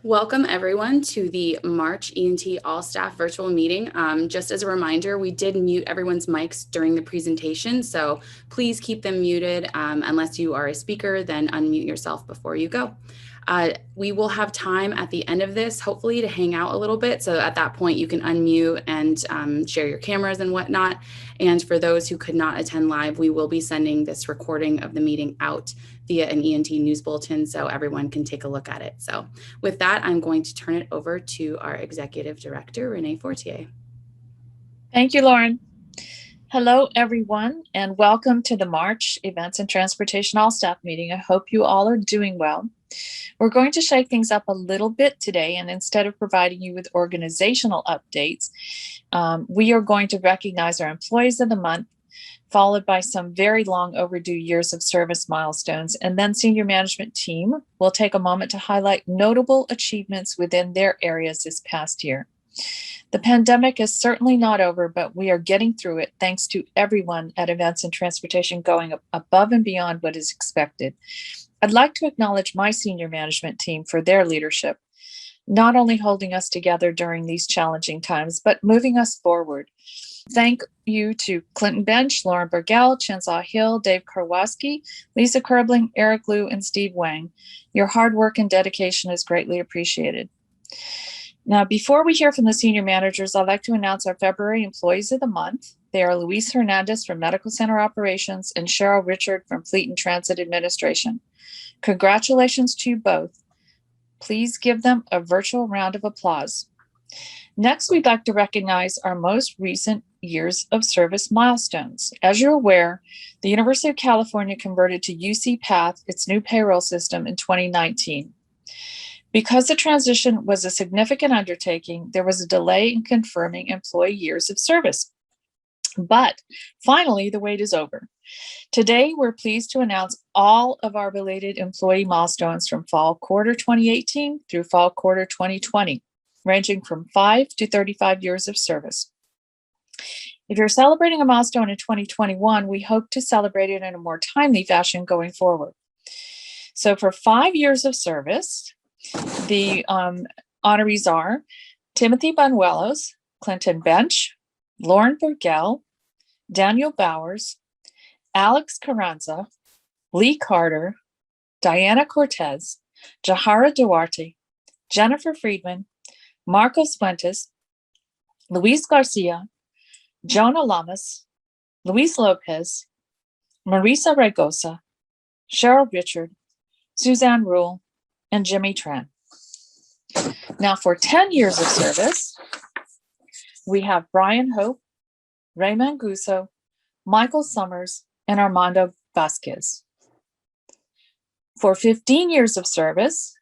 Welcome everyone to the March E&T All-Staff Virtual Meeting. Just as a reminder, we did mute everyone's mics during the presentation, so please keep them muted. Unless you are a speaker, then unmute yourself before you go. We will have time at the end of this, hopefully, to hang out a little bit. So at that point, you can unmute and share your cameras and whatnot. And for those who could not attend live, we will be sending this recording of the meeting out via an E&T news bulletin so everyone can take a look at it. So with that, I'm going to turn it over to our Executive Director, Renee Fortier. Thank you, Lauren. Hello, everyone, and welcome to the March Events and Transportation All-Staff Meeting. I hope you all are doing well. We're going to shake things up a little bit today, and instead of providing you with organizational updates, we are going to recognize our employees of the month, followed by some very long overdue years of service milestones, and then senior management team will take a moment to highlight notable achievements within their areas this past year. The pandemic is certainly not over, but we are getting through it thanks to everyone at Events and Transportation going above and beyond what is expected. I'd like to acknowledge my senior management team for their leadership, not only holding us together during these challenging times, but moving us forward. Thank you to Clinton Bench, Lauren Burgell, Chensaw Hill, Dave Karwoski, Lisa Kerbling, Eric Liu, and Steve Wang. Your hard work and dedication is greatly appreciated. Now, before we hear from the senior managers, I'd like to announce our February employees of the month. They are Luis Hernandez from Medical Center Operations and Cheryl Richard from Fleet and Transit Administration. Congratulations to you both. Please give them a virtual round of applause. Next, we'd like to recognize our most recent years of service milestones. As you're aware, the University of California converted to UC Path, its new payroll system, in 2019. Because the transition was a significant undertaking, there was a delay in confirming employee years of service. But finally, the wait is over. Today, we're pleased to announce all of our related employee milestones from fall quarter 2018 through fall quarter 2020, ranging from 5 to 35 years of service. If you're celebrating a milestone in 2021, we hope to celebrate it in a more timely fashion going forward. So for 5 years of service, the honorees are Timothy Banuelos, Clinton Bench, Lauren Burgell, Daniel Bowers, Alex Carranza, Lee Carter, Diana Cortez, Jahara Duarte, Jennifer Friedman, Marcos Fuentes, Luis Garcia, Jonah Lamas, Luis Lopez, Marisa Regosa, Cheryl Richard, Suzanne Rule, and Jimmy Tran. Now for 10 years of service, we have Brian Hope, Raymond Gusso, Michael Summers, and Armando Vasquez. For 15 years of service,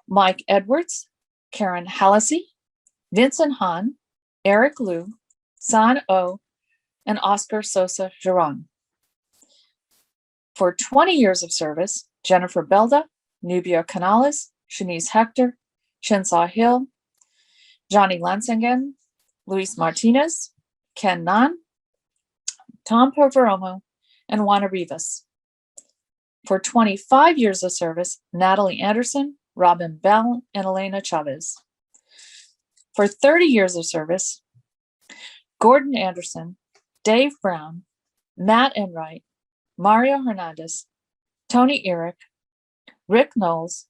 Mike Edwards, Karen Hallisey, Vincent Hahn, Eric Liu, San O, and Oscar Sosa Giron. For 20 years of service, Jennifer Belda, Nubia Canales, Shanice Hector, Chensaw Hill, Johnny Lansingen, Luis Martinez, Ken Nan, Tom Poveromo, and Juana Rivas. For 25 years of service, Natalie Anderson, Robin Bell, and Elena Chavez. For 30 years of service, Gordon Anderson, Dave Brown, Matt Enright, Mario Hernandez, Tony Eric, Rick Knowles,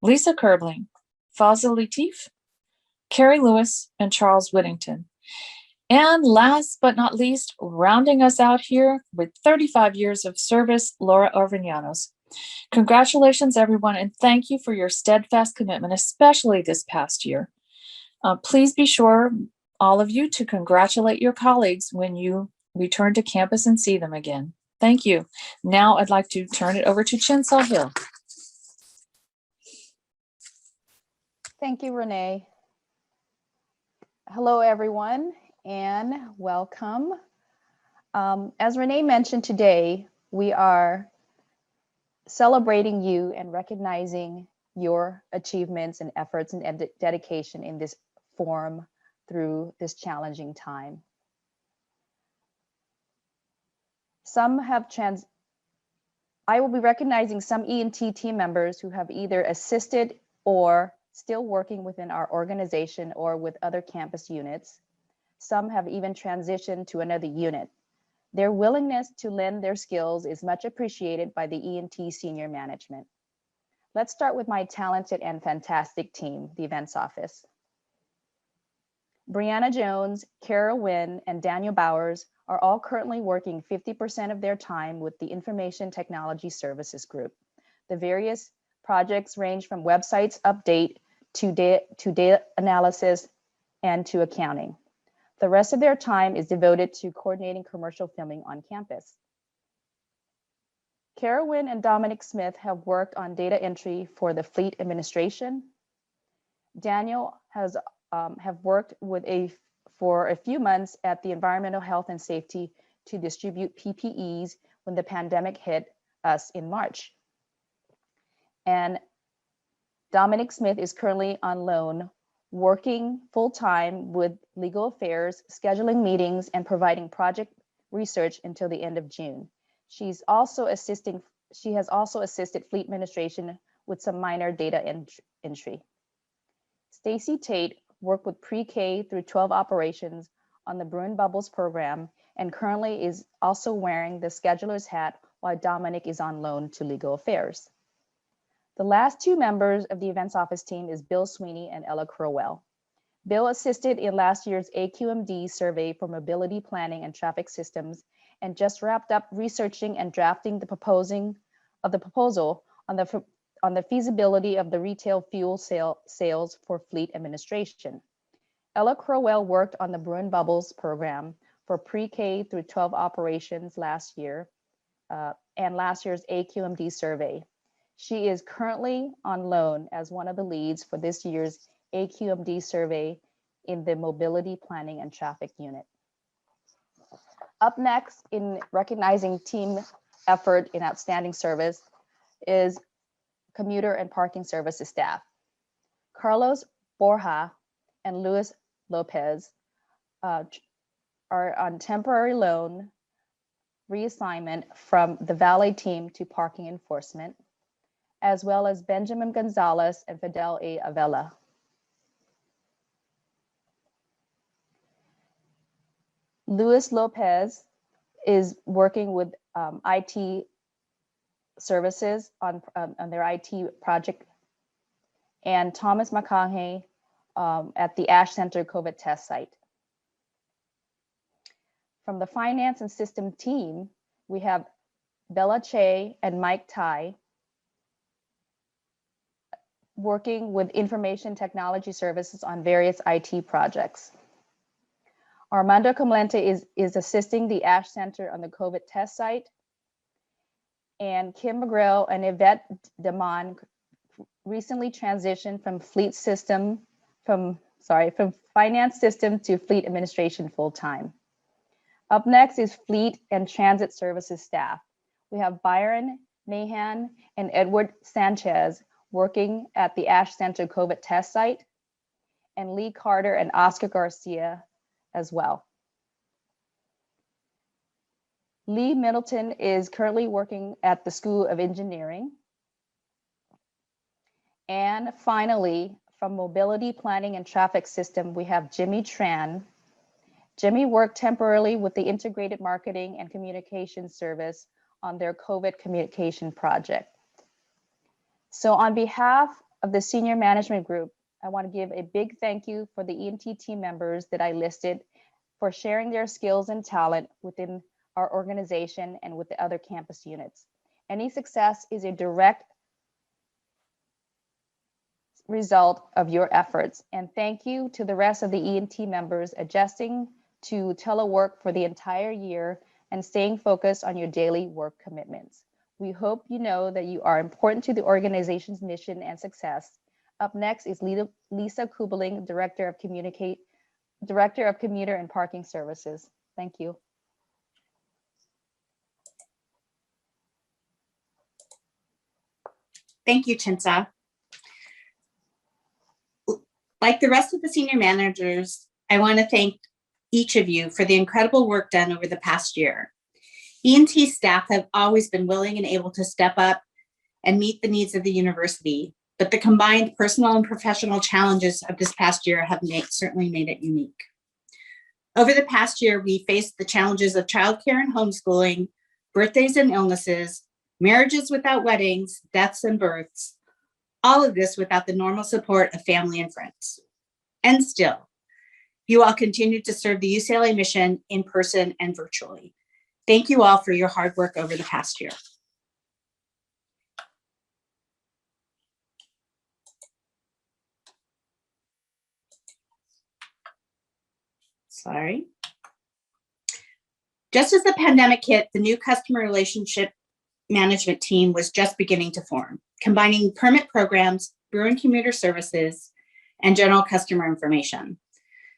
Lisa Kerbling, Fazil Latif, Carrie Lewis, and Charles Whittington. And last but not least, rounding us out here with 35 years of service, Laura Orvañanos. Congratulations, everyone, and thank you for your steadfast commitment, especially this past year. Please be sure, all of you, to congratulate your colleagues when you return to campus and see them again. Thank you. Now I'd like to turn it over to Chensaw Hill. Thank you, Renee. Hello, everyone, and welcome. As Renee mentioned today, we are celebrating you and recognizing your achievements and efforts and dedication in this forum through this challenging time. I will be recognizing some E&T team members who have either assisted or still working within our organization or with other campus units. Some have even transitioned to another unit. Their willingness to lend their skills is much appreciated by the E&T senior management. Let's start with my talented and fantastic team, the events office. Brianna Jones, Kara Wynn, and Daniel Bowers are all currently working 50% of their time with the Information Technology Services Group. The various projects range from websites update to data analysis and to accounting. The rest of their time is devoted to coordinating commercial filming on campus. Kara Wynn and Dominic Smith have worked on data entry for the fleet administration. Daniel has have worked for a few months at the Environmental Health and Safety to distribute PPEs when the pandemic hit us in March. And Dominic Smith is currently on loan, working full-time with legal affairs, scheduling meetings, and providing project research until the end of June. She has also assisted fleet administration with some minor data entry. Stacy Tate worked with pre-K through 12 operations on the Bruin Bubbles program and currently is also wearing the scheduler's hat while Dominic is on loan to legal affairs. The last two members of the events office team is Bill Sweeney and Ella Crowell. Bill assisted in last year's AQMD survey for mobility planning and traffic systems and just wrapped up researching and drafting the proposal on the feasibility of the retail fuel sales for fleet administration. Ella Crowell worked on the Bruin Bubbles program for pre-K through 12 operations last year and last year's AQMD survey. She is currently on loan as one of the leads for this year's AQMD survey in the mobility planning and traffic unit. Up next, in recognizing team effort in outstanding service, is commuter and parking services staff. Carlos Borja and Luis Lopez are on temporary loan reassignment from the valet team to parking enforcement, as well as Benjamin Gonzalez and Fidel A. Avella. Luis Lopez is working with IT services on their IT project, and Thomas McConaughey at the Ash Center COVID test site. From the finance and system team, we have Bella Che and Mike Tai working with information technology services on various IT projects. Armando Comlente is assisting the Ash Center on the COVID test site. And Kim McGrail and Yvette Damon recently transitioned from finance system to fleet administration full-time. Up next is fleet and transit services staff. We have Byron Mahan and Edward Sanchez working at the Ash Center COVID test site, and Lee Carter and Oscar Garcia as well. Lee Middleton is currently working at the School of Engineering. And finally, from Mobility Planning and Traffic System, we have Jimmy Tran. Jimmy worked temporarily with the Integrated Marketing and Communication Service on their COVID communication project. So on behalf of the senior management group, I want to give a big thank you for the E&T team members that I listed for sharing their skills and talent within our organization and with the other campus units. Any success is a direct result of your efforts. And thank you to the rest of the E&T members adjusting to telework for the entire year and staying focused on your daily work commitments. We hope you know that you are important to the organization's mission and success. Up next is Lisa Kubeling, Director of Commuter and Parking Services. Thank you. Thank you, Chinsa. Like the rest of the senior managers, I want to thank each of you for the incredible work done over the past year. E&T staff have always been willing and able to step up and meet the needs of the university, but the combined personal and professional challenges of this past year have certainly made it unique. Over the past year, we faced the challenges of childcare and homeschooling, birthdays and illnesses, marriages without weddings, deaths and births, all of this without the normal support of family and friends. And still, you all continue to serve the UCLA mission in person and virtually. Thank you all for your hard work over the past year. Sorry. Just as the pandemic hit, the new customer relationship management team was just beginning to form, combining permit programs, Bruin commuter services, and general customer information.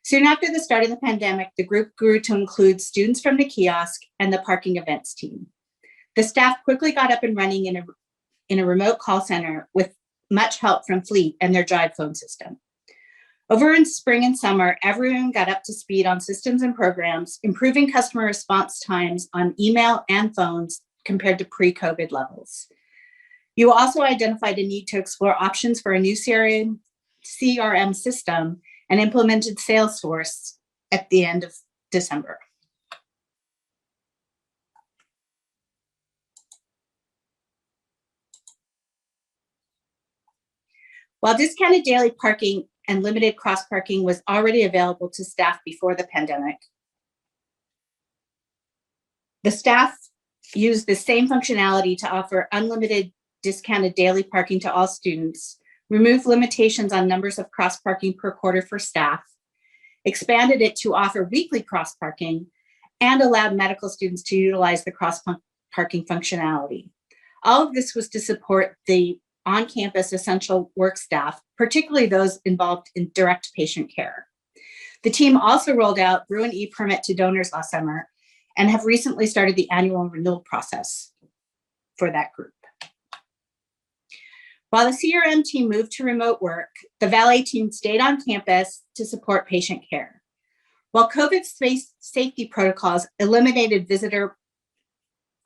Soon after the start of the pandemic, the group grew to include students from the kiosk and the parking events team. The staff quickly got up and running in a remote call center with much help from Fleet and their Drive phone system. Over in spring and summer, everyone got up to speed on systems and programs, improving customer response times on email and phones compared to pre-COVID levels. You also identified a need to explore options for a new CRM system and implemented Salesforce at the end of December. While discounted daily parking and limited cross parking was already available to staff before the pandemic, the staff used the same functionality to offer unlimited discounted daily parking to all students, remove limitations on numbers of cross parking per quarter for staff, expanded it to offer weekly cross parking, and allowed medical students to utilize the cross parking functionality. All of this was to support the on-campus essential work staff, particularly those involved in direct patient care. The team also rolled out Bruin e-permit to donors last summer and have recently started the annual renewal process for that group. While the CRM team moved to remote work, the valet team stayed on campus to support patient care. While COVID safety protocols eliminated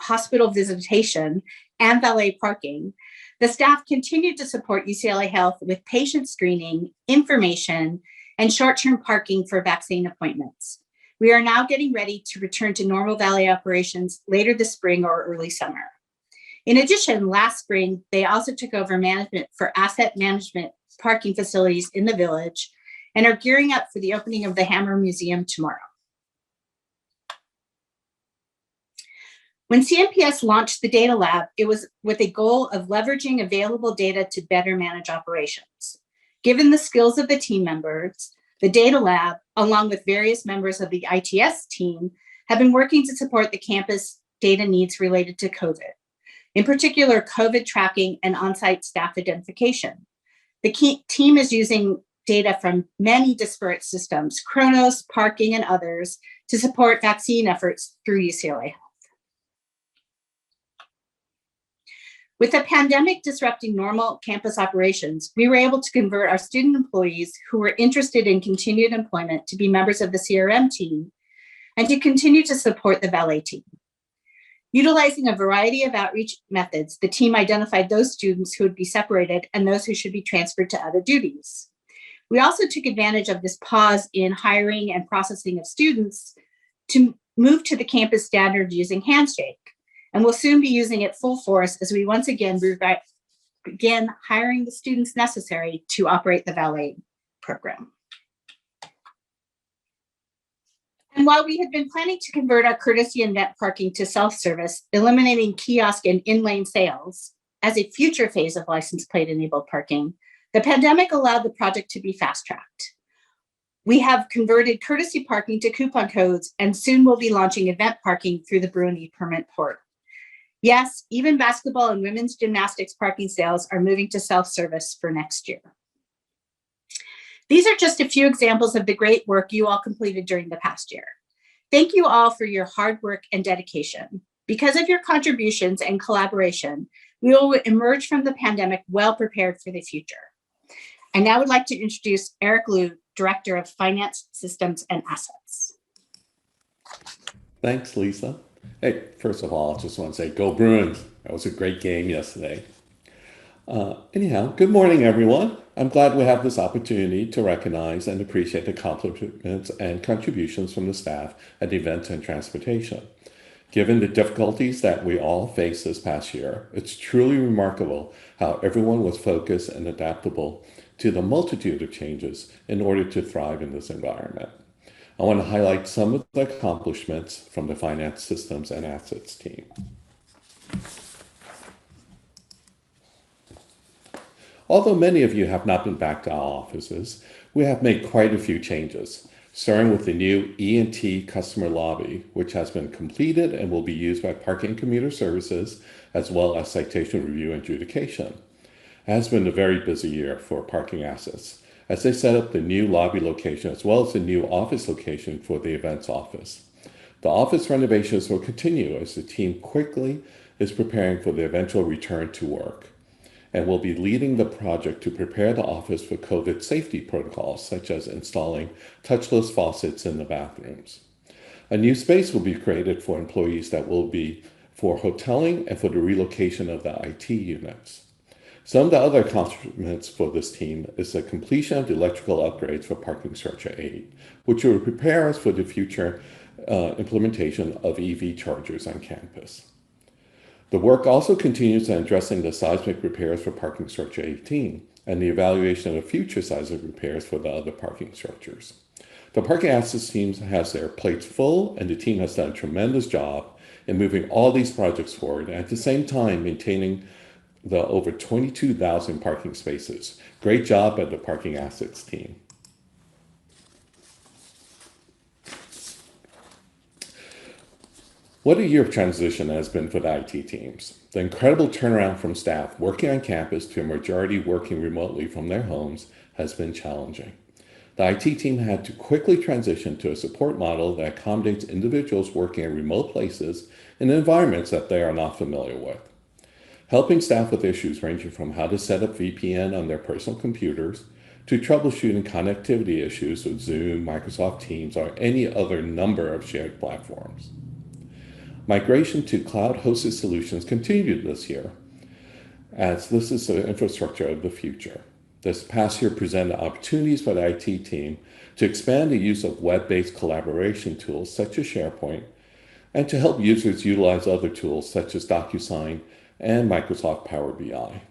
hospital visitation and valet parking, the staff continued to support UCLA Health with patient screening, information, and short-term parking for vaccine appointments. We are now getting ready to return to normal valet operations later this spring or early summer. In addition, last spring, they also took over management for asset management parking facilities in the village and are gearing up for the opening of the Hammer Museum tomorrow. When CMPS launched the Data Lab, it was with a goal of leveraging available data to better manage operations. Given the skills of the team members, the Data Lab, along with various members of the ITS team, have been working to support the campus data needs related to COVID. In particular, COVID tracking and on-site staff identification. The team is using data from many disparate systems, Kronos, parking, and others, to support vaccine efforts through UCLA Health. With the pandemic disrupting normal campus operations, we were able to convert our student employees who were interested in continued employment to be members of the CRM team and to continue to support the valet team. Utilizing a variety of outreach methods, the team identified those students who would be separated and those who should be transferred to other duties. We also took advantage of this pause in hiring and processing of students to move to the campus standard using Handshake, and we'll soon be using it full force as we once again begin hiring the students necessary to operate the valet program. And while we had been planning to convert our courtesy and net parking to self-service, eliminating kiosk and in-lane sales as a future phase of license plate enabled parking, the pandemic allowed the project to be fast-tracked. We have converted courtesy parking to coupon codes and soon will be launching event parking through the Bruin e-permit port. Yes, even basketball and women's gymnastics parking sales are moving to self-service for next year. These are just a few examples of the great work you all completed during the past year. Thank you all for your hard work and dedication. Because of your contributions and collaboration, we will emerge from the pandemic well prepared for the future. I now would like to introduce Eric Liu, Director of Finance, Systems, and Assets. Thanks, Lisa. Hey, first of all, I just want to say, go Bruins. That was a great game yesterday. Anyhow, good morning, everyone. I'm glad we have this opportunity to recognize and appreciate the accomplishments and contributions from the staff at Events and Transportation. Given the difficulties that we all faced this past year, it's truly remarkable how everyone was focused and adaptable to the multitude of changes in order to thrive in this environment. I want to highlight some of the accomplishments from the Finance Systems and Assets team. Although many of you have not been back to our offices, we have made quite a few changes, starting with the new E&T customer lobby, which has been completed and will be used by parking commuter services, as well as citation review and adjudication. It has been a very busy year for parking assets, as they set up the new lobby location as well as the new office location for the events office. The office renovations will continue as the team quickly is preparing for the eventual return to work, and will be leading the project to prepare the office for COVID safety protocols, such as installing touchless faucets in the bathrooms. A new space will be created for employees that will be for hoteling and for the relocation of the IT units. Some of the other accomplishments for this team is the completion of the electrical upgrades for Parking Structure 8, which will prepare us for the future implementation of EV chargers on campus. The work also continues on addressing the seismic repairs for Parking Structure 18 and the evaluation of future seismic repairs for the other parking structures. The parking assets team has their plates full, and the team has done a tremendous job in moving all these projects forward and at the same time maintaining the over 22,000 parking spaces. Great job at the parking assets team. What a year of transition has been for the IT teams. The incredible turnaround from staff working on campus to a majority working remotely from their homes has been challenging. The IT team had to quickly transition to a support model that accommodates individuals working in remote places in environments that they are not familiar with. Helping staff with issues ranging from how to set up VPN on their personal computers to troubleshooting connectivity issues with Zoom, Microsoft Teams, or any other number of shared platforms. Migration to cloud-hosted solutions continued this year, as this is the infrastructure of the future. This past year presented opportunities for the IT team to expand the use of web-based collaboration tools such as SharePoint, and to help users utilize other tools such as DocuSign and Microsoft Power BI.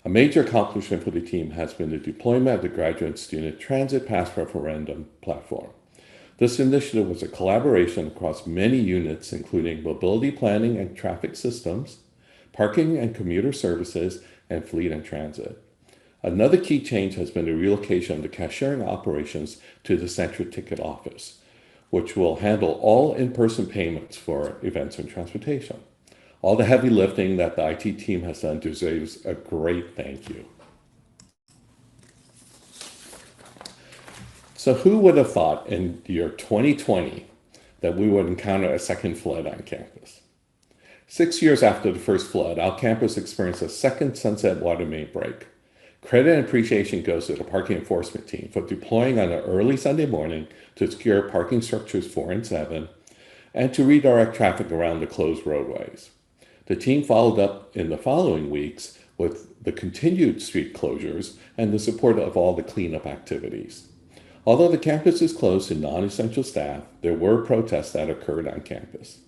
A major accomplishment for the team has been the deployment of the Graduate Student Transit Pass Referendum platform. This initiative was a collaboration across many units, including mobility planning and traffic systems, parking and commuter services, and fleet and transit. Another key change has been the relocation of the cashiering operations to the central ticket office, which will handle all in-person payments for events and transportation. All the heavy lifting that the IT team has done deserves a great thank you. So who would have thought in the year 2020 that we would encounter a second flood on campus? 6 years after the first flood, our campus experienced a second sunset water main break. Credit and appreciation goes to the parking enforcement team for deploying on an early Sunday morning to secure parking structures 4 and 7 and to redirect traffic around the closed roadways. The team followed up in the following weeks with the continued street closures and the support of all the cleanup activities. Although the campus is closed to non-essential staff, there were protests that occurred on campus.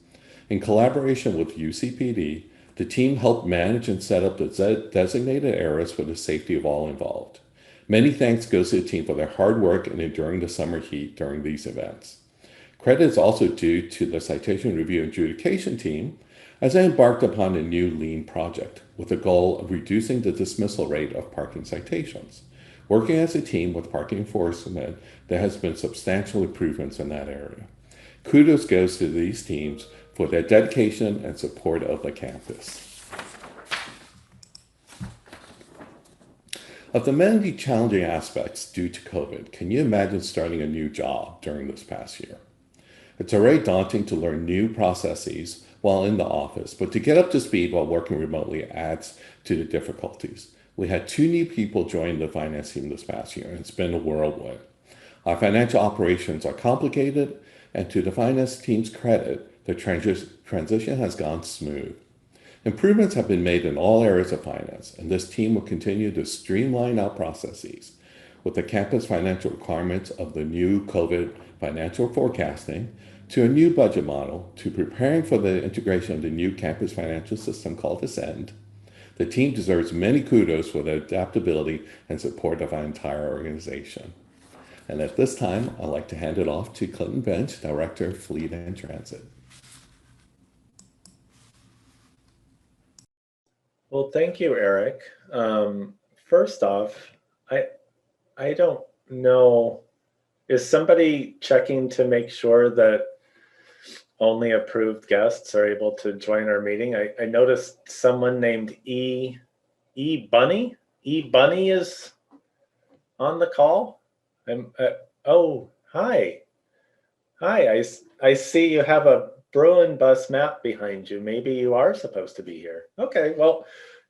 In collaboration with UCPD, the team helped manage and set up the designated areas for the safety of all involved. Many thanks goes to the team for their hard work in enduring the summer heat during these events. Credit is also due to the citation review and adjudication team, as they embarked upon a new lean project with the goal of reducing the dismissal rate of parking citations. Working as a team with parking enforcement, there has been substantial improvements in that area. Kudos goes to these teams for their dedication and support of the campus. Of the many challenging aspects due to COVID, can you imagine starting a new job during this past year? It's already daunting to learn new processes while in the office, but to get up to speed while working remotely adds to the difficulties. We had 2 new people join the finance team this past year, and it's been a whirlwind. Our financial operations are complicated, and to the finance team's credit, the transition has gone smooth. Improvements have been made in all areas of finance, and this team will continue to streamline our processes. With the campus financial requirements of the new COVID financial forecasting, to a new budget model, to preparing for the integration of the new campus financial system called Ascend, the team deserves many kudos for their adaptability and support of our entire organization. And at this time, I'd like to hand it off to Clinton Bench, Director of Fleet and Transit. Well, thank you, Eric. First off, I don't know, is somebody checking to make sure that only approved guests are able to join our meeting? I noticed someone named E Bunny. E Bunny is on the call. Oh, hi. Hi, I see you have a Bruin bus map behind you. Maybe you are supposed to be here. Okay, well,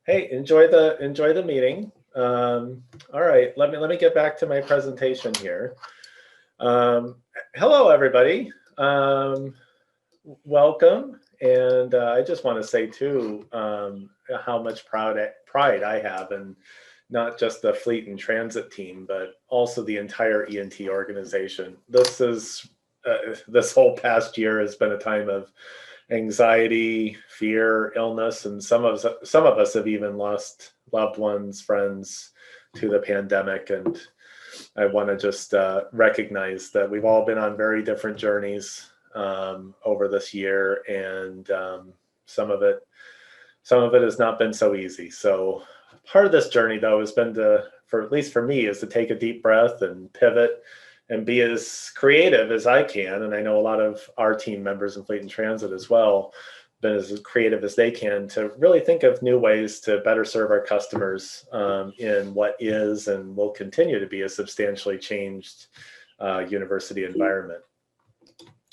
hey, enjoy the meeting. All right, let me get back to my presentation here. Hello, everybody. Welcome, and I just want to say too how much pride I have in not just the fleet and transit team, but also the entire E&T organization. This whole past year has been a time of anxiety, fear, illness, and some of us have even lost loved ones, friends to the pandemic. And I want to just recognize that we've all been on very different journeys over this year, and some of it has not been so easy. So part of this journey, though, has been at least for me, is to take a deep breath and pivot and be as creative as I can. And I know a lot of our team members in Fleet and Transit as well, been as creative as they can to really think of new ways to better serve our customers in what is and will continue to be a substantially changed university environment.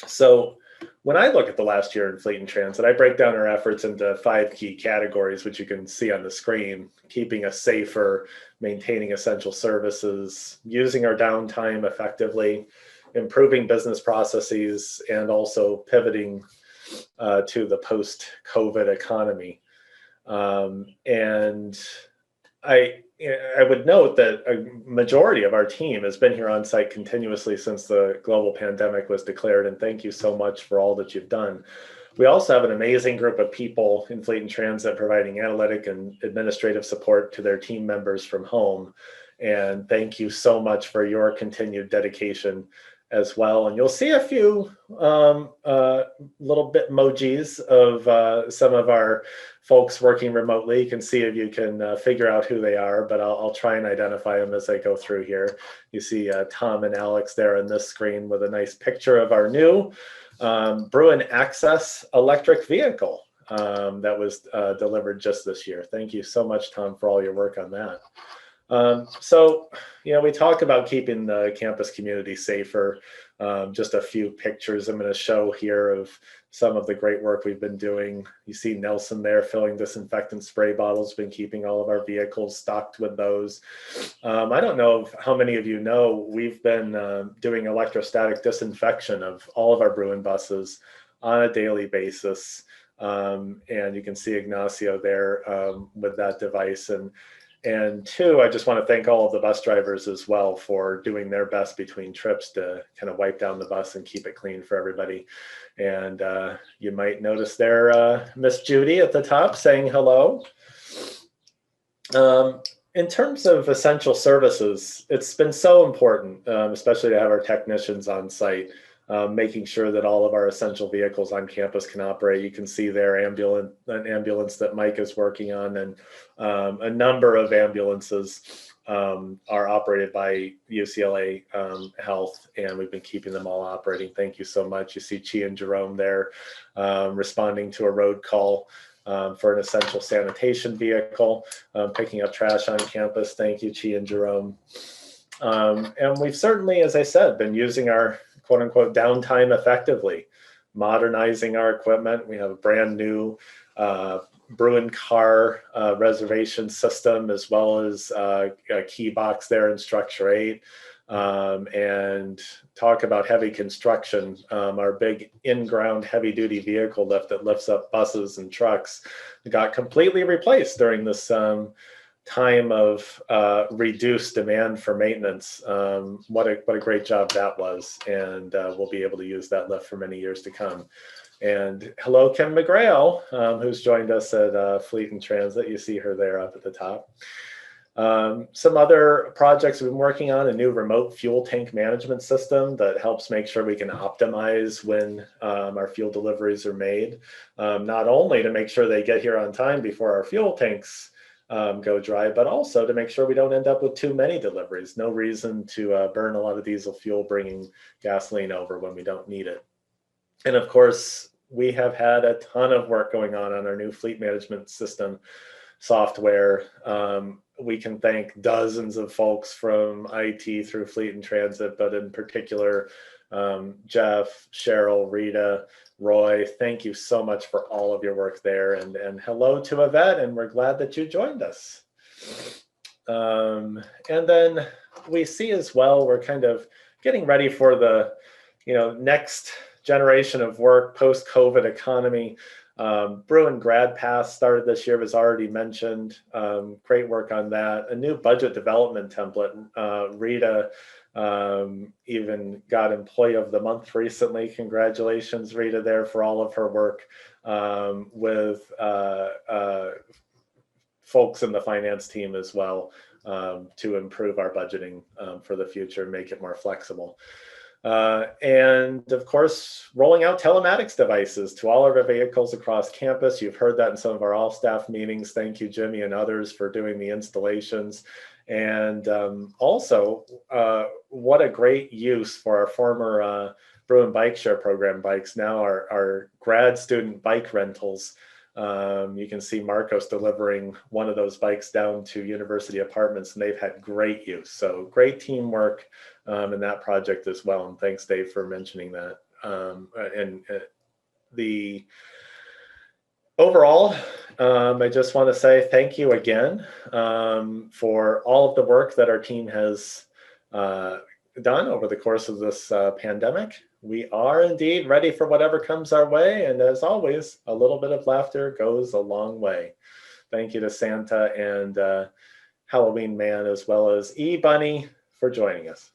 So when I look at the last year in Fleet and Transit, I break down our efforts into 5 key categories, which you can see on the screen: keeping us safer, maintaining essential services, using our downtime effectively, improving business processes, and also pivoting to the post-COVID economy. And I would note that a majority of our team has been here on site continuously since the global pandemic was declared, and thank you so much for all that you've done. We also have an amazing group of people in Fleet and Transit providing analytic and administrative support to their team members from home, and thank you so much for your continued dedication as well. And you'll see a few little bit emojis of some of our folks working remotely. You can see if you can figure out who they are, but I'll try and identify them as I go through here. You see Tom and Alex there on this screen with a nice picture of our new Bruin Access electric vehicle that was delivered just this year. Thank you so much, Tom, for all your work on that. So, we talk about keeping the campus community safer. Just a few pictures I'm going to show here of some of the great work we've been doing. You see Nelson there filling disinfectant spray bottles, been keeping all of our vehicles stocked with those. I don't know how many of you know, we've been doing electrostatic disinfection of all of our Bruin buses on a daily basis. And you can see Ignacio there with that device. And two, I just want to thank all of the bus drivers as well for doing their best between trips to kind of wipe down the bus and keep it clean for everybody. And you might notice there, Miss Judy at the top saying hello. In terms of essential services, it's been so important, especially to have our technicians on site, making sure that all of our essential vehicles on campus can operate. You can see there an ambulance that Mike is working on, and a number of ambulances are operated by UCLA Health, and we've been keeping them all operating. Thank you so much. You see Chi and Jerome there responding to a road call for an essential sanitation vehicle, picking up trash on campus. Thank you, Chi and Jerome. And we've certainly, as I said, been using our quote unquote downtime effectively, modernizing our equipment. We have a brand new Bruin car reservation system, as well as a key box there in Structure 8. And talk about heavy construction. Our big in-ground heavy-duty vehicle lift that lifts up buses and trucks got completely replaced during this time of reduced demand for maintenance. What a great job that was, and we'll be able to use that lift for many years to come. And hello, Kim McGrail, who's joined us at Fleet and Transit. You see her there up at the top. Some other projects we've been working on: a new remote fuel tank management system that helps make sure we can optimize when our fuel deliveries are made, not only to make sure they get here on time before our fuel tanks go dry, but also to make sure we don't end up with too many deliveries. No reason to burn a lot of diesel fuel bringing gasoline over when we don't need it. And of course, we have had a ton of work going on our new fleet management system software. We can thank dozens of folks from IT through Fleet and Transit, but in particular, Jeff, Cheryl, Rita, Roy, thank you so much for all of your work there. And hello to Yvette, and we're glad that you joined us. And then we see as well, we're kind of getting ready for the next generation of work, post-COVID economy. Bruin Grad Pass started this year, was already mentioned. Great work on that. A new budget development template. Rita even got Employee of the Month recently. Congratulations, Rita, there for all of her work with folks in the finance team as well to improve our budgeting for the future and make it more flexible. And of course, rolling out telematics devices to all of our vehicles across campus. You've heard that in some of our all-staff meetings. Thank you, Jimmy and others, for doing the installations. And also, what a great use for our former Bruin Bike Share Program bikes, now our grad student bike rentals. You can see Marcos delivering one of those bikes down to University Apartments, and they've had great use. So great teamwork in that project as well. And thanks, Dave, for mentioning that. The overall, I just want to say thank you again for all of the work that our team has done over the course of this pandemic. We are indeed ready for whatever comes our way. And as always, a little bit of laughter goes a long way. Thank you to Santa and Halloween Man, as well as E-Bunny, for joining us.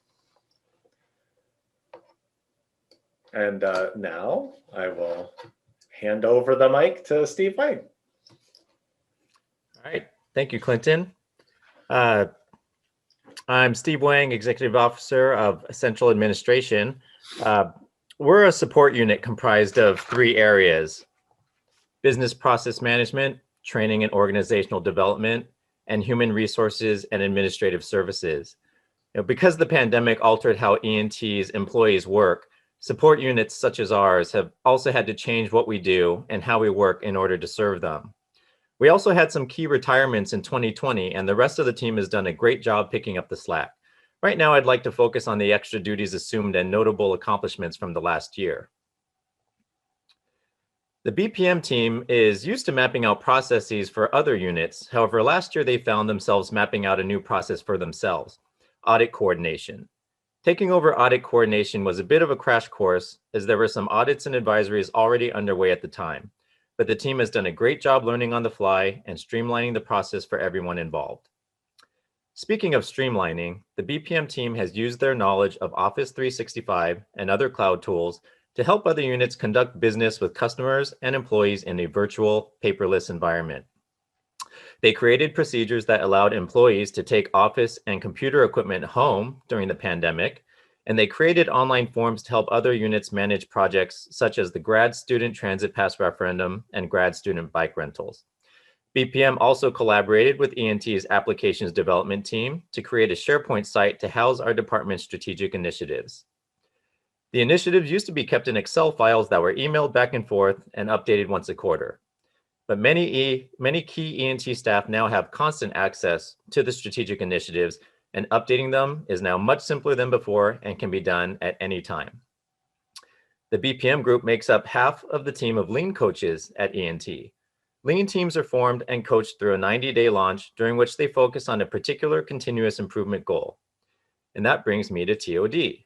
And now I will hand over the mic to Steve Wang. All right. Thank you, Clinton. I'm Steve Wang, Executive Officer of Central Administration. We're a support unit comprised of 3 areas: business process management, training and organizational development, and human resources and administrative services. Because the pandemic altered how E&T's employees work, support units such as ours have also had to change what we do and how we work in order to serve them. We also had some key retirements in 2020, and the rest of the team has done a great job picking up the slack. Right now, I'd like to focus on the extra duties assumed and notable accomplishments from the last year. The BPM team is used to mapping out processes for other units. However, last year they found themselves mapping out a new process for themselves: audit coordination. Taking over audit coordination was a bit of a crash course, as there were some audits and advisories already underway at the time. But the team has done a great job learning on the fly and streamlining the process for everyone involved. Speaking of streamlining, the BPM team has used their knowledge of Office 365 and other cloud tools to help other units conduct business with customers and employees in a virtual, paperless environment. They created procedures that allowed employees to take office and computer equipment home during the pandemic, and they created online forms to help other units manage projects such as the Grad Student Transit Pass Referendum and Grad Student Bike Rentals. BPM also collaborated with E&T's Applications Development team to create a SharePoint site to house our department's strategic initiatives. The initiatives used to be kept in Excel files that were emailed back and forth and updated once a quarter. But many key E&T staff now have constant access to the strategic initiatives, and updating them is now much simpler than before and can be done at any time. The BPM group makes up half of the team of lean coaches at E&T. Lean teams are formed and coached through a 90-day launch during which they focus on a particular continuous improvement goal. And that brings me to TOD,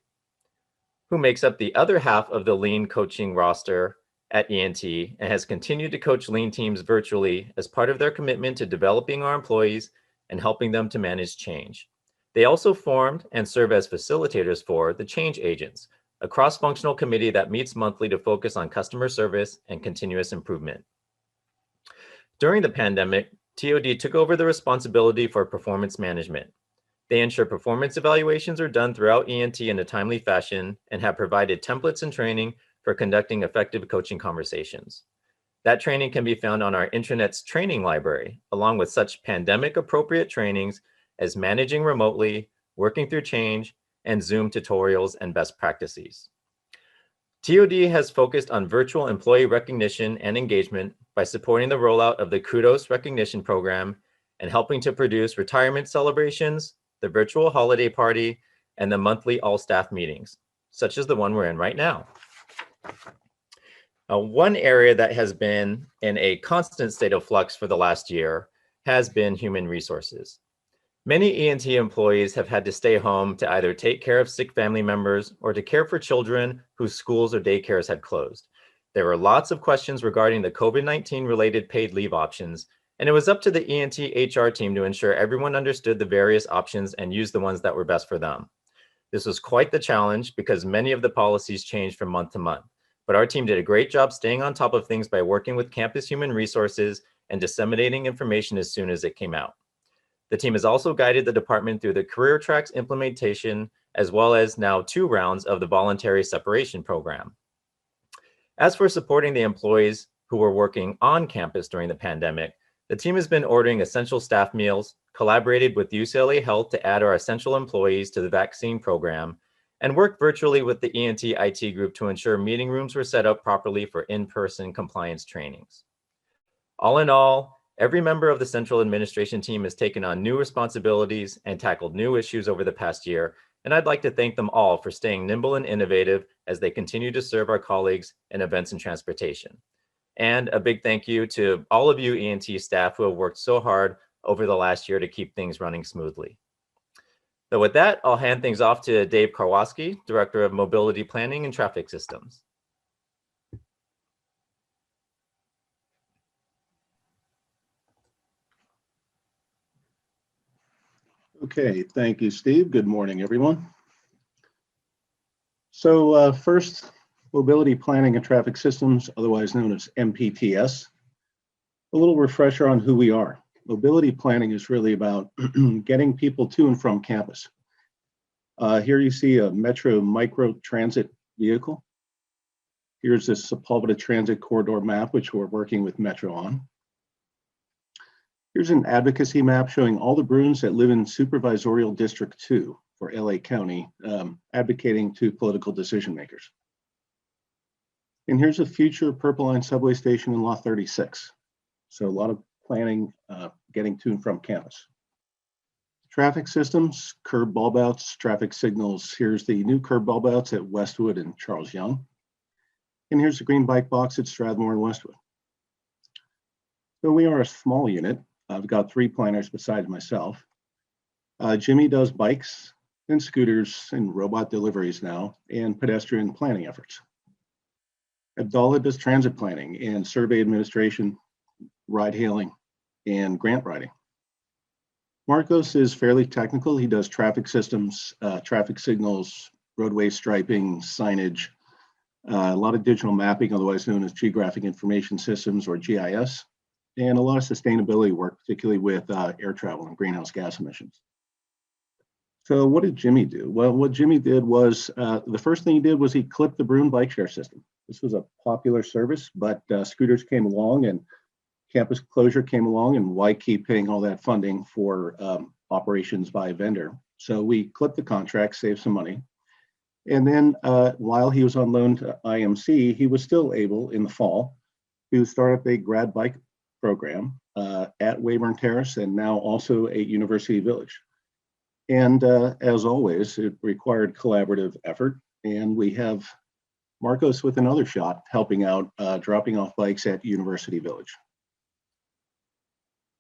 who makes up the other half of the Lean coaching roster at E&T and has continued to coach Lean teams virtually as part of their commitment to developing our employees and helping them to manage change. They also formed and serve as facilitators for the Change Agents, a cross-functional committee that meets monthly to focus on customer service and continuous improvement. During the pandemic, TOD took over the responsibility for performance management. They ensure performance evaluations are done throughout E&T in a timely fashion and have provided templates and training for conducting effective coaching conversations. That training can be found on our intranet's training library, along with such pandemic-appropriate trainings as managing remotely, working through change, and Zoom tutorials and best practices. TOD has focused on virtual employee recognition and engagement by supporting the rollout of the Kudos Recognition Program and helping to produce retirement celebrations, the virtual holiday party, and the monthly all-staff meetings, such as the one we're in right now. One area that has been in a constant state of flux for the last year has been human resources. Many E&T employees have had to stay home to either take care of sick family members or to care for children whose schools or daycares had closed. There were lots of questions regarding the COVID-19 related paid leave options, and it was up to the E&T HR team to ensure everyone understood the various options and used the ones that were best for them. This was quite the challenge because many of the policies changed from month to month, but our team did a great job staying on top of things by working with campus human resources and disseminating information as soon as it came out. The team has also guided the department through the career tracks implementation, as well as now 2 rounds of the voluntary separation program. As for supporting the employees who were working on campus during the pandemic, the team has been ordering essential staff meals, collaborated with UCLA Health to add our essential employees to the vaccine program, and worked virtually with the E&T IT group to ensure meeting rooms were set up properly for in-person compliance trainings. All in all, every member of the central administration team has taken on new responsibilities and tackled new issues over the past year, and I'd like to thank them all for staying nimble and innovative as they continue to serve our colleagues in events and transportation. And a big thank you to all of you E&T staff who have worked so hard over the last year to keep things running smoothly. So with that, I'll hand things off to Dave Karwoski, Director of Mobility Planning and Traffic Systems. Okay, thank you, Steve. Good morning, everyone. So first, Mobility Planning and Traffic Systems, otherwise known as MPTS. A little refresher on who we are. Mobility planning is really about getting people to and from campus. Here you see a Metro micro transit vehicle. Here's this Sepulveda Transit Corridor map, which we're working with Metro on. Here's an advocacy map showing all the Bruins that live in Supervisorial District 2 for LA County, advocating to political decision makers. And here's a future Purple Line subway station in Lot 36. So a lot of planning, getting to and from campus. Traffic systems, curb bulb outs, traffic signals. Here's the new curb bulb outs at Westwood and Charles Young. And here's the green bike box at Strathmore and Westwood. So we are a small unit. I've got 3 planners besides myself. Jimmy does bikes and scooters and robot deliveries now and pedestrian planning efforts. Abdallah does transit planning and survey administration, ride hailing, and grant writing. Marcos is fairly technical. He does traffic systems, traffic signals, roadway striping, signage, a lot of digital mapping, otherwise known as geographic information systems or GIS, and a lot of sustainability work, particularly with air travel and greenhouse gas emissions. So what did Jimmy do? Well, what Jimmy did was, the first thing he did was he clipped the Bruin bike share system. This was a popular service, but scooters came along and campus closure came along, and why keep paying all that funding for operations by a vendor? So we clipped the contract, saved some money. And then while he was on loan to IMC, he was still able in the fall to start up a grad bike program at Weyburn Terrace and now also at University Village. And as always, it required collaborative effort. And we have Marcos with another shot helping out, dropping off bikes at University Village.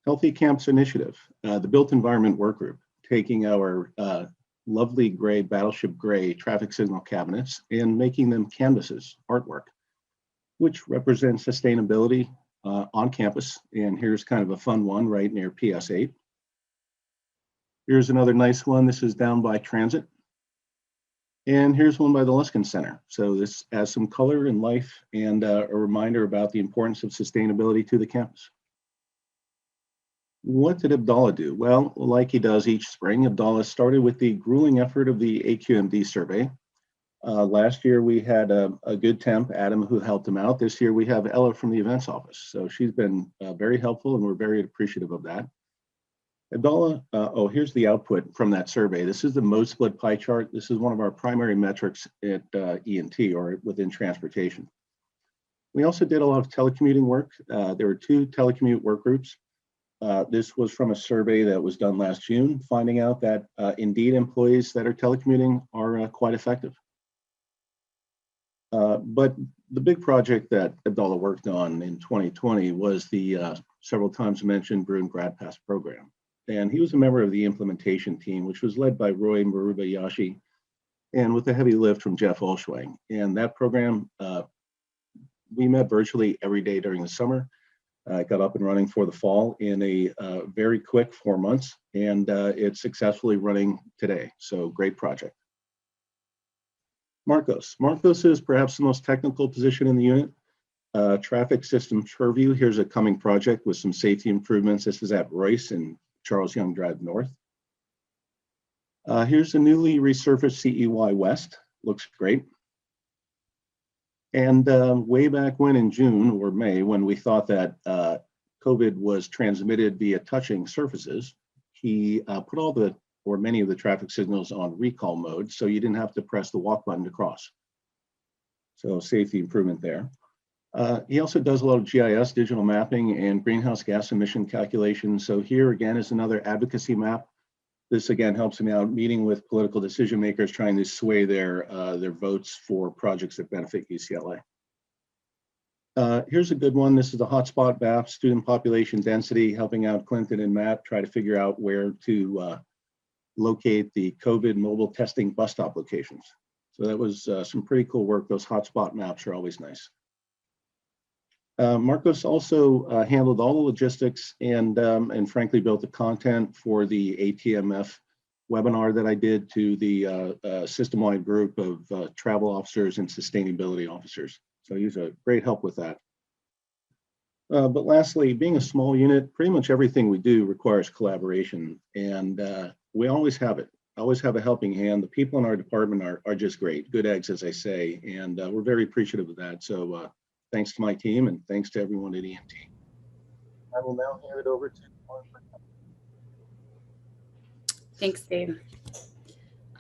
Healthy Camps Initiative, the Built Environment Work Group, taking our lovely gray, battleship gray traffic signal cabinets and making them canvases, artwork, which represents sustainability on campus. And here's kind of a fun one right near PS8. Here's another nice one. This is down by Transit. And here's one by the Luskin Center. So this adds some color and life and a reminder about the importance of sustainability to the campus. What did Abdallah do? Well, like he does each spring, Abdallah started with the grueling effort of the AQMD survey. Last year we had a good temp, Adam, who helped him out. This year we have Ella from the events office. So she's been very helpful and we're very appreciative of that. Abdallah, here's the output from that survey. This is the mode split pie chart. This is one of our primary metrics at E&T or within transportation. We also did a lot of telecommuting work. There were 2 telecommute work groups. This was from a survey that was done last June, finding out that indeed employees that are telecommuting are quite effective. But the big project that Abdallah worked on in 2020 was the several times mentioned Bruin Grad Pass program. And he was a member of the implementation team, which was led by Roy Marubayashi and with a heavy lift from Jeff Olschwang. And that program, we met virtually every day during the summer. Got up and running for the fall in a very quick 4 months, and it's successfully running today. So great project. Marcos. Marcos is perhaps the most technical position in the unit. Traffic systems purview. Here's a coming project with some safety improvements. This is at Royce and Charles Young Drive North. Here's the newly resurfaced CEY West. Looks great. And way back when in June or May, when we thought that COVID was transmitted via touching surfaces, he put all the, or many of the traffic signals on recall mode, so you didn't have to press the walk button to cross. So safety improvement there. He also does a lot of GIS, digital mapping, and greenhouse gas emission calculations. So here again is another advocacy map. This again helps him out meeting with political decision makers, trying to sway their votes for projects that benefit UCLA. Here's a good one. This is the hotspot map, student population density, helping out Clinton and Matt try to figure out where to locate the COVID mobile testing bus stop locations. So that was some pretty cool work. Those hotspot maps are always nice. Marcos also handled all the logistics and frankly built the content for the ATMF webinar that I did to the system-wide group of travel officers and sustainability officers. So he's a great help with that. But lastly, being a small unit, pretty much everything we do requires collaboration, and we always have it. Always have a helping hand. The people in our department are just great, good eggs, as I say, and we're very appreciative of that. So thanks to my team and thanks to everyone at E&T. I will now hand it over to Lauren. Thanks, Dave.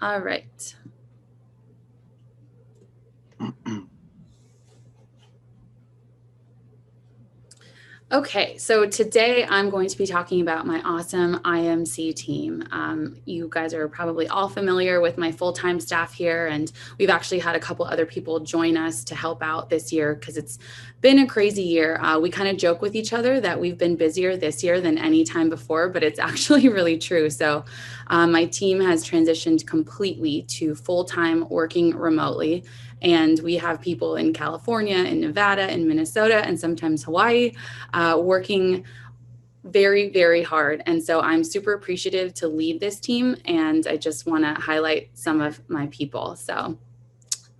All right. Okay, so today I'm going to be talking about my awesome IMC team. You guys are probably all familiar with my full-time staff here, and we've actually had a couple other people join us to help out this year because it's been a crazy year. We kind of joke with each other that we've been busier this year than any time before, but it's actually really true. So my team has transitioned completely to full-time working remotely. And we have people in California, in Nevada, in Minnesota, and sometimes Hawaii working very, very hard. And so I'm super appreciative to lead this team. And I just want to highlight some of my people. So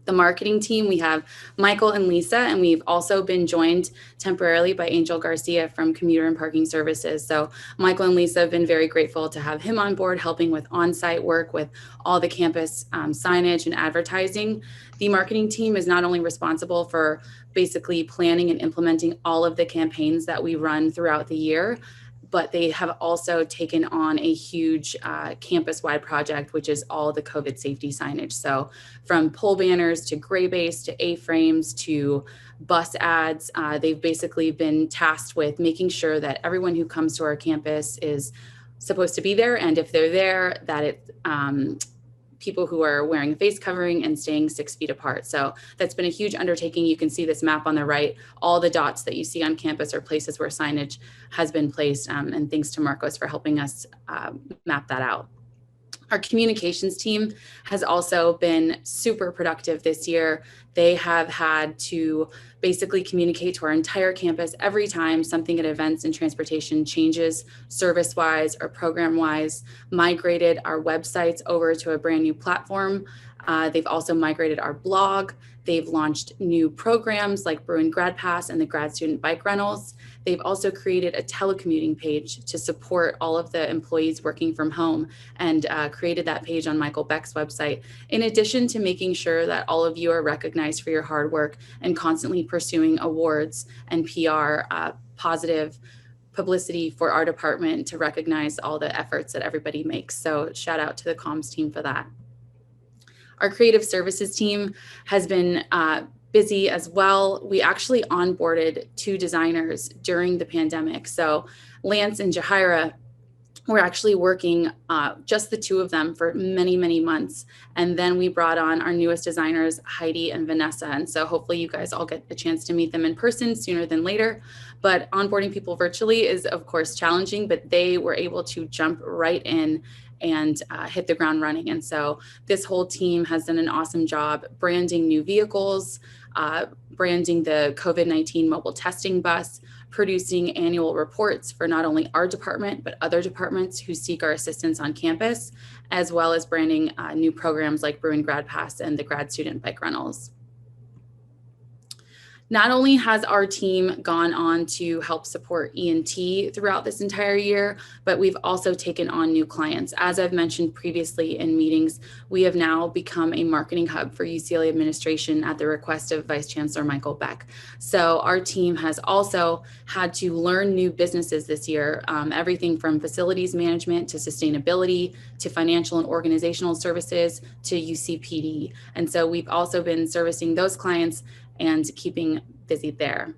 the marketing team, we have Michael and Lisa, and we've also been joined temporarily by Angel Garcia from Commuter and Parking Services. So Michael and Lisa have been very grateful to have him on board, helping with on-site work with all the campus signage and advertising. The marketing team is not only responsible for basically planning and implementing all of the campaigns that we run throughout the year, but they have also taken on a huge campus-wide project, which is all the COVID safety signage. So from pole banners to gray base to A-frames to bus ads, they've basically been tasked with making sure that everyone who comes to our campus is supposed to be there. And if they're there, that it people who are wearing a face covering and staying 6 feet apart. So that's been a huge undertaking. You can see this map on the right. All the dots that you see on campus are places where signage has been placed, and thanks to Marcos for helping us map that out. Our communications team has also been super productive this year. They have had to basically communicate to our entire campus every time something at events and transportation changes, service-wise or program-wise, migrated our websites over to a brand new platform. They've also migrated our blog. They've launched new programs like Bruin Grad Pass and the grad student bike rentals. They've also created a telecommuting page to support all of the employees working from home, and created that page on Michael Beck's website, in addition to making sure that all of you are recognized for your hard work and constantly pursuing awards and PR positive publicity for our department to recognize all the efforts that everybody makes. So shout out to the comms team for that. Our creative services team has been busy as well. We actually onboarded 2 designers during the pandemic. So Lance and Jahira were actually working, just the 2 of them, for many, many months. And then we brought on our newest designers, Heidi and Vanessa. And so hopefully you guys all get a chance to meet them in person sooner than later. But onboarding people virtually is of course challenging, but they were able to jump right in and hit the ground running. And so this whole team has done an awesome job branding new vehicles, branding the COVID-19 mobile testing bus, producing annual reports for not only our department, but other departments who seek our assistance on campus, as well as branding new programs like Bruin Grad Pass and the grad student bike rentals. Not only has our team gone on to help support E&T throughout this entire year, but we've also taken on new clients. As I've mentioned previously in meetings, we have now become a marketing hub for UCLA administration at the request of Vice Chancellor Michael Beck. So our team has also had to learn new businesses this year, everything from facilities management to sustainability to financial and organizational services to UCPD. And so we've also been servicing those clients and keeping busy there.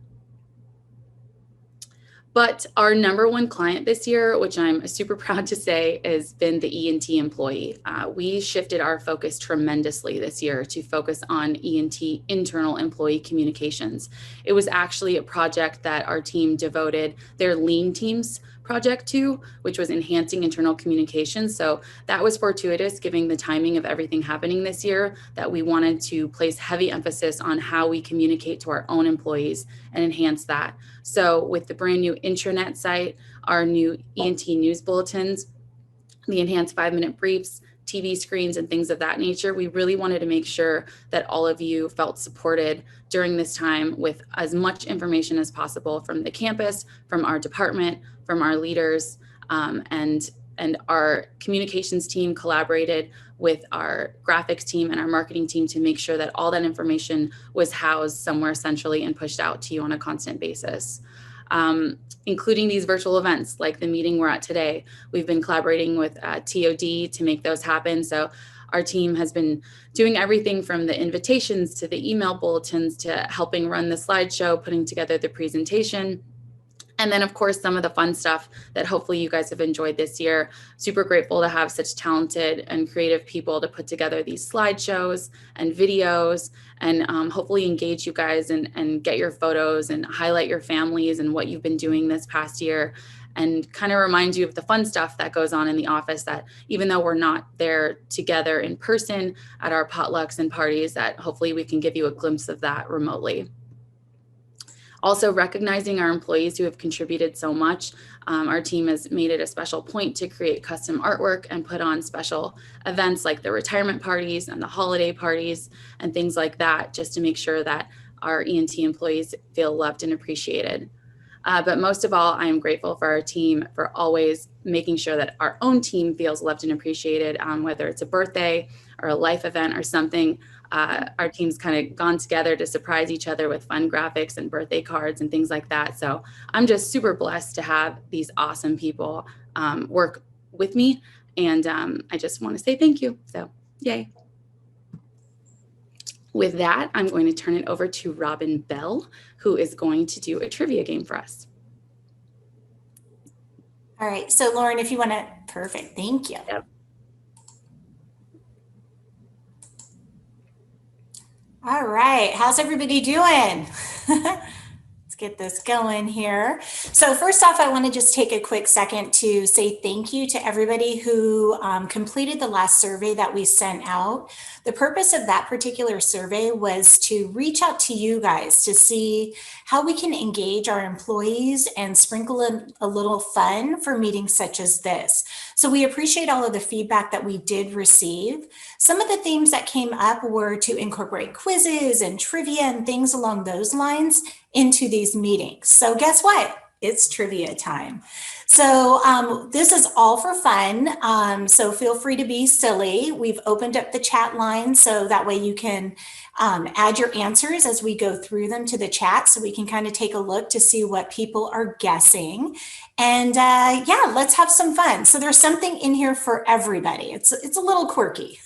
But our #1 client this year, which I'm super proud to say, has been the E&T employee. We shifted our focus tremendously this year to focus on E&T internal employee communications. It was actually a project that our team devoted their lean teams project to, which was enhancing internal communications. So that was fortuitous, given the timing of everything happening this year, that we wanted to place heavy emphasis on how we communicate to our own employees and enhance that. So with the brand new intranet site, our new E&T news bulletins, the enhanced 5-minute briefs, TV screens, and things of that nature, we really wanted to make sure that all of you felt supported during this time with as much information as possible from the campus, from our department, from our leaders, and our communications team collaborated with our graphics team and our marketing team to make sure that all that information was housed somewhere centrally and pushed out to you on a constant basis. Including these virtual events like the meeting we're at today. We've been collaborating with TOD to make those happen. So our team has been doing everything from the invitations to the email bulletins to helping run the slideshow, putting together the presentation. And then, of course, some of the fun stuff that hopefully you guys have enjoyed this year. Super grateful to have such talented and creative people to put together these slideshows and videos and hopefully engage you guys and get your photos and highlight your families and what you've been doing this past year, and kind of remind you of the fun stuff that goes on in the office, that even though we're not there together in person at our potlucks and parties, that hopefully we can give you a glimpse of that remotely. Also recognizing our employees who have contributed so much. Our team has made it a special point to create custom artwork and put on special events like the retirement parties and the holiday parties and things like that, just to make sure that our E&T employees feel loved and appreciated. But most of all, I am grateful for our team for always making sure that our own team feels loved and appreciated, whether it's a birthday or a life event or something. Our team's kind of gone together to surprise each other with fun graphics and birthday cards and things like that. So I'm just super blessed to have these awesome people work with me. And I just want to say thank you. So yay. With that, I'm going to turn it over to Robin Bell, who is going to do a trivia game for us. All right, so Lauren, if you want to, perfect, thank you. Yep. All right, how's everybody doing? Let's get this going here. So first off, I want to just take a quick second to say thank you to everybody who completed the last survey that we sent out. The purpose of that particular survey was to reach out to you guys to see how we can engage our employees and sprinkle in a little fun for meetings such as this. So we appreciate all of the feedback that we did receive. Some of the themes that came up were to incorporate quizzes and trivia and things along those lines into these meetings. So guess what? It's trivia time. So this is all for fun. So feel free to be silly. We've opened up the chat line so that way you can add your answers as we go through them to the chat so we can kind of take a look to see what people are guessing. And yeah, let's have some fun. So there's something in here for everybody. It's a little quirky.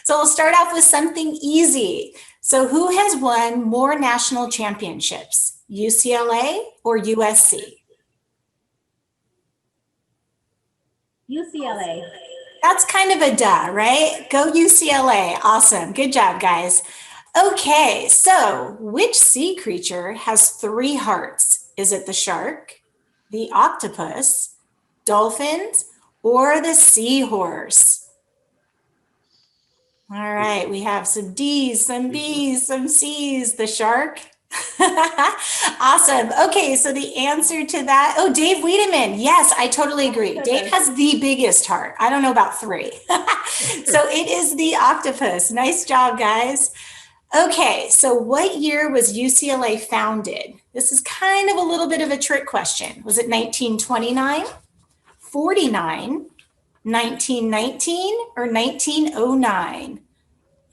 So we'll start off with something easy. So who has won more national championships, UCLA or USC? UCLA. That's kind of a duh, right? Go UCLA. Awesome. Good job, guys. Okay, so which sea creature has 3 hearts? Is it the shark, the octopus, dolphins, or the seahorse? All right, we have some D's, some B's, some C's, the shark. Awesome. Okay, so the answer to that, oh, Dave Wiedemann. Yes, I totally agree. Dave has the biggest heart. I don't know about 3. So it is the octopus. Nice job, guys. Okay, so what year was UCLA founded? This is kind of a little bit of a trick question. Was it 1929, 49, 1919, or 1909?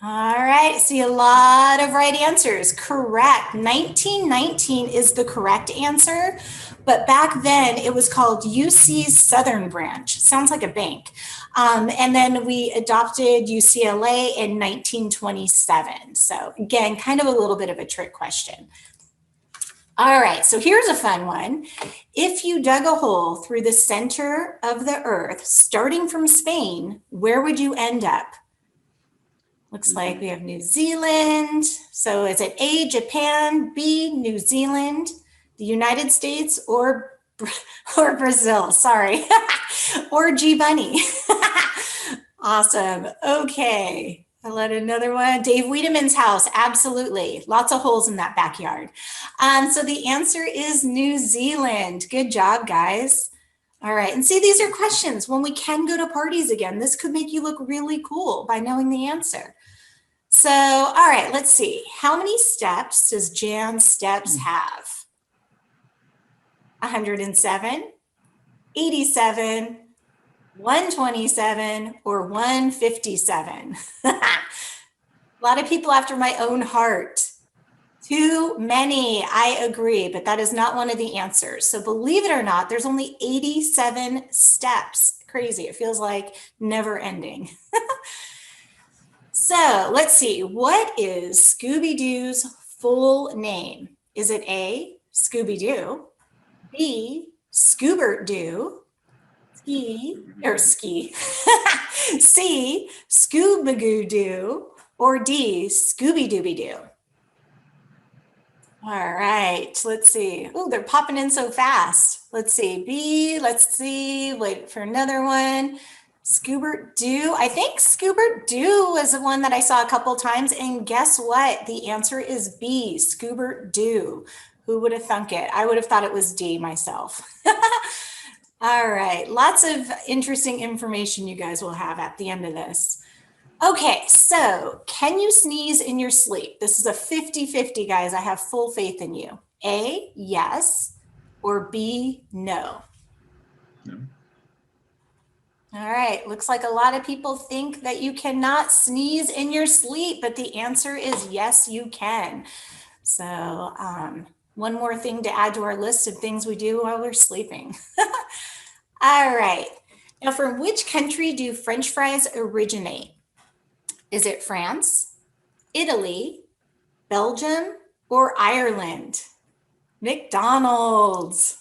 All right, see a lot of right answers. Correct. 1919 is the correct answer, but back then it was called UC's Southern Branch. Sounds like a bank. And then we adopted UCLA in 1927. So again, kind of a little bit of a trick question. All right, so here's a fun one. If you dug a hole through the center of the earth, starting from Spain, where would you end up? Looks like we have New Zealand. So is it A, Japan, B, New Zealand, the United States, or Brazil? Sorry. Or G Bunny. Awesome. Okay. I'll let another one. Dave Wiedemann's house. Absolutely. Lots of holes in that backyard. So the answer is New Zealand. Good job, guys. All right. And see, these are questions. When we can go to parties again, this could make you look really cool by knowing the answer. So, all right, let's see. How many steps does Jan's steps have? 107, 87, 127, or 157? A lot of people after my own heart. Too many, I agree, but that is not one of the answers. So believe it or not, there's only 87 steps. Crazy, it feels like never ending. So let's see, what is Scooby-Doo's full name? Is it A, Scooby-Doo, B, Scoobert-Doo, C, C, Scoob-Magoo-Doo, or D, Scooby-Dooby-Doo? All right, let's see. Oh, they're popping in so fast. Let's see, B, let's see, wait for another one. Scoobert-Doo. I think Scoobert-Doo was the one that I saw a couple times. And guess what? The answer is B, Scoobert-Doo. Who would have thunk it? I would have thought it was D myself. All right. Lots of interesting information you guys will have at the end of this. Okay. So can you sneeze in your sleep? This is a 50-50, guys. I have full faith in you. A, yes, or B, no. No. All right, looks like a lot of people think that you cannot sneeze in your sleep, but the answer is yes, you can. So one more thing to add to our list of things we do while we're sleeping. All right, now from which country do French fries originate? Is it France, Italy, Belgium, or Ireland? McDonald's.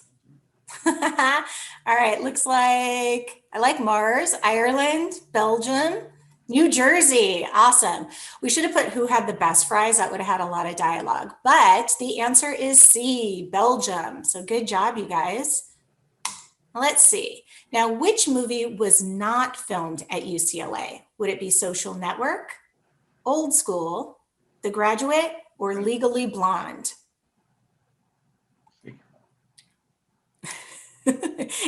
All right, looks like I like Mars, Ireland, Belgium, New Jersey, awesome. We should have put who had the best fries. That would have had a lot of dialogue, but the answer is C, Belgium. So good job, you guys. Let's see. Now, which movie was not filmed at UCLA? Would it be Social Network, Old School, The Graduate, or Legally Blonde?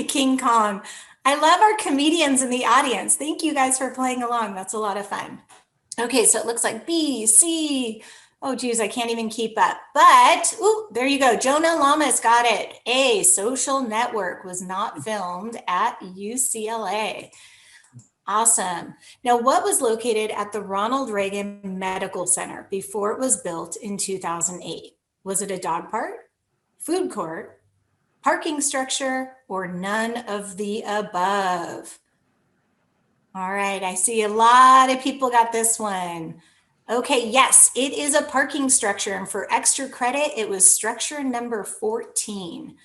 King Kong. I love our comedians in the audience. Thank you guys for playing along. That's a lot of fun. Okay, so it looks like B, C. Oh, geez, I can't even keep up. But, ooh, there you go. Jonah Lamas got it. A, Social Network was not filmed at UCLA. Awesome. Now, what was located at the Ronald Reagan Medical Center before it was built in 2008? Was it a dog park, food court, parking structure, or none of the above? All right, I see a lot of people got this one. Okay, yes, it is a parking structure. And for extra credit, it was structure number 14.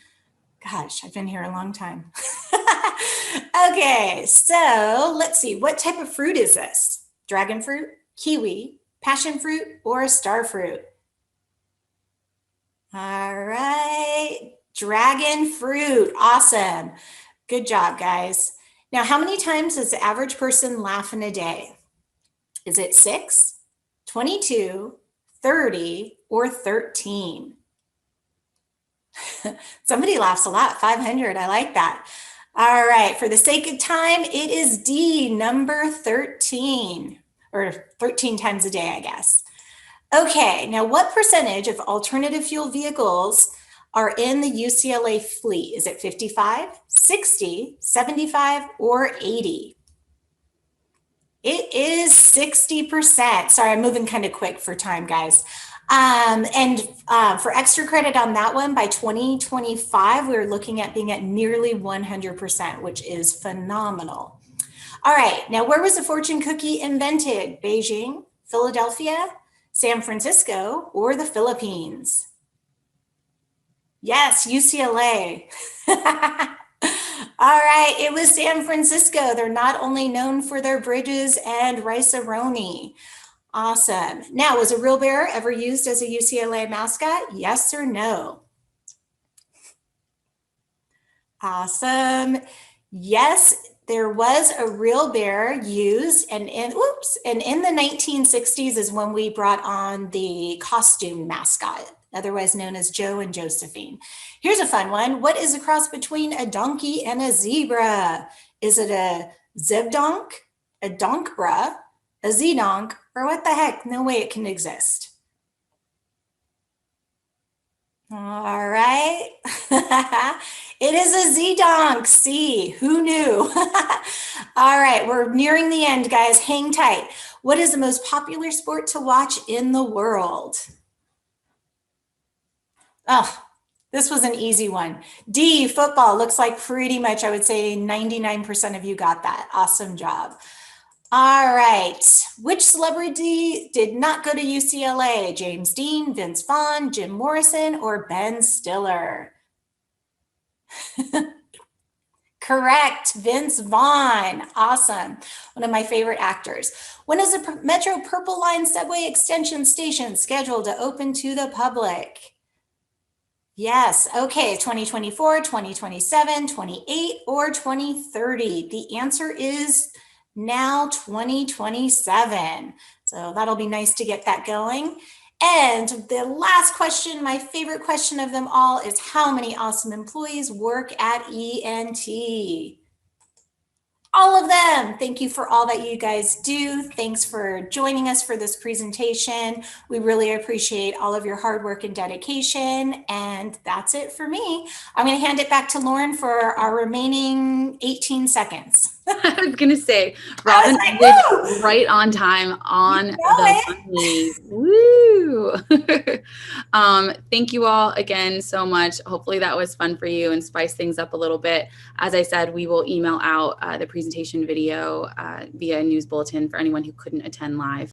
Gosh, I've been here a long time. Okay, so let's see. What type of fruit is this? Dragon fruit, kiwi, passion fruit, or star fruit? All right, dragon fruit. Awesome. Good job, guys. Now, how many times does the average person laugh in a day? Is it 6, 22, 30, or 13? Somebody laughs a lot, 500. I like that. All right, for the sake of time, it is D, number 13, or 13 times a day, I guess. Okay, now what percentage of alternative fuel vehicles are in the UCLA fleet? Is it 55, 60, 75, or 80? It is 60%. Sorry, I'm moving kind of quick for time, guys. For extra credit on that one, by 2025, we're looking at being at nearly 100%, which is phenomenal. All right, now where was the fortune cookie invented? Beijing, Philadelphia, San Francisco, or the Philippines? Yes, UCLA. All right, it was San Francisco. They're not only known for their bridges and rice-a-roni. Awesome. Now, was a real bear ever used as a UCLA mascot? Yes or no? Awesome. Yes, there was a real bear used, and in the 1960s is when we brought on the costume mascot, otherwise known as Joe and Josephine. Here's a fun one. What is a cross between a donkey and a zebra? Is it a zebdonk, a donkbra, a zedonk, or what the heck? No way it can exist. All right. It is a zedonk. See, who knew? All right, we're nearing the end, guys. Hang tight. What is the most popular sport to watch in the world? Oh, this was an easy one. D, football. Looks like pretty much, I would say 99% of you got that. Awesome job. All right. Which celebrity did not go to UCLA? James Dean, Vince Vaughn, Jim Morrison, or Ben Stiller? Correct, Vince Vaughn. Awesome. One of my favorite actors. When is the Metro Purple Line subway extension station scheduled to open to the public? Yes. Okay. 2024, 2027, 28, or 2030. The answer is now 2027. So that'll be nice to get that going. And the last question, my favorite question of them all, is how many awesome employees work at E&T? All of them. Thank you for all that you guys do. Thanks for joining us for this presentation. We really appreciate all of your hard work and dedication. And that's it for me. I'm going to hand it back to Lauren for our remaining 18 seconds. I was going to say, Robin did right on time on the money. Woo! Thank you all again so much. Hopefully that was fun for you and spice things up a little bit. As I said, we will email out the presentation video via news bulletin for anyone who couldn't attend live.